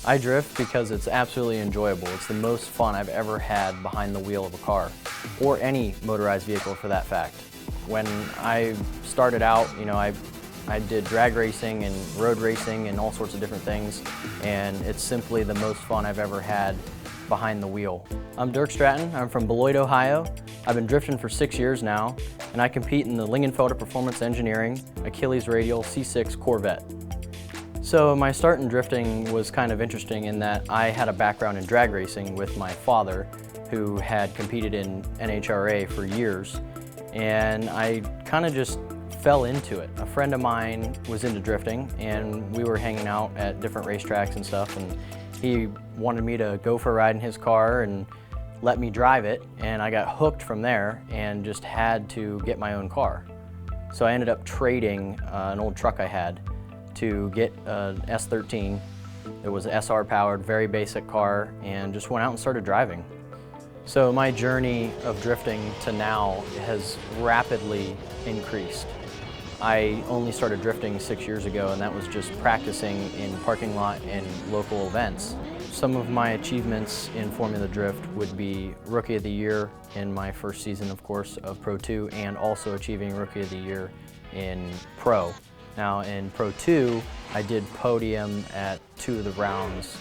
I drift because it's absolutely enjoyable. It's the most fun I've ever had behind the wheel of a car, or any motorized vehicle for that fact. When I started out, I did drag racing and road racing and all sorts of different things, and it's simply the most fun I've ever had behind the wheel. I'm Dirk Stratton. I'm from Beloit, Ohio. I've been drifting for 6 years now, and I compete in the Lingenfelder Performance Engineering Achilles Radial C6 Corvette. So my start in drifting was kind of interesting in that I had a background in drag racing with my father, who had competed in NHRA for years, and I kind of just fell into it. A friend of mine was into drifting, and we were hanging out at different racetracks and stuff, and he wanted me to go for a ride in his car and let me drive it, and I got hooked from there and just had to get my own car. So I ended up trading an old truck I had to get an S13. It was SR powered, very basic car, and just went out and started driving. So my journey of drifting to now has rapidly increased. I only started drifting 6 years ago, and that was just practicing in parking lot and local events. Some of my achievements in Formula Drift would be Rookie of the Year in my first season, of course, of Pro2, and also achieving Rookie of the Year in Pro. Now in Pro2, I did podium at 2 of the rounds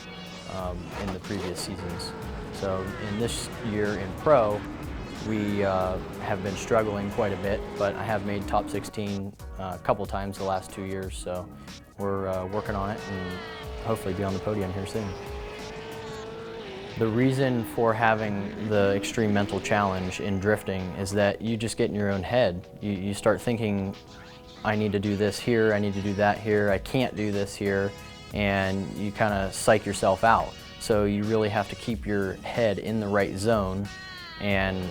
in the previous seasons. So in this year in Pro, we have been struggling quite a bit, but I have made top 16 a couple times the last 2 years, so we're working on it and hopefully be on the podium here soon. The reason for having the extreme mental challenge in drifting is that you just get in your own head. You start thinking, I need to do this here, I need to do that here, I can't do this here, and you kind of psych yourself out. So you really have to keep your head in the right zone and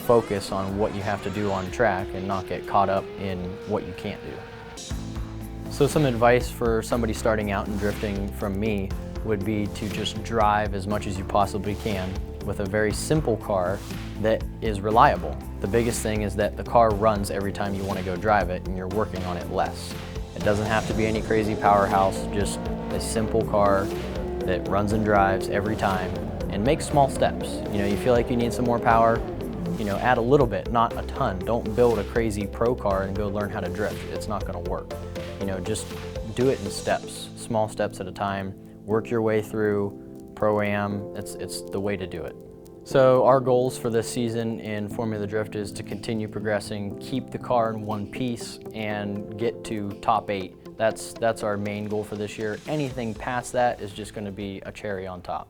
focus on what you have to do on track and not get caught up in what you can't do. So some advice for somebody starting out in drifting from me would be to just drive as much as you possibly can with a very simple car that is reliable. The biggest thing is that the car runs every time you want to go drive it, and you're working on it less. It doesn't have to be any crazy powerhouse, just a simple car that runs and drives every time, and make small steps. You feel like you need some more power, add a little bit, not a ton. Don't build a crazy pro car and go learn how to drift. It's not going to work. Just do it in steps, small steps at a time. Work your way through Pro-Am. It's the way to do it. So our goals for this season in Formula Drift is to continue progressing, keep the car in one piece, and get to top 8. That's our main goal for this year. Anything past that is just going to be a cherry on top.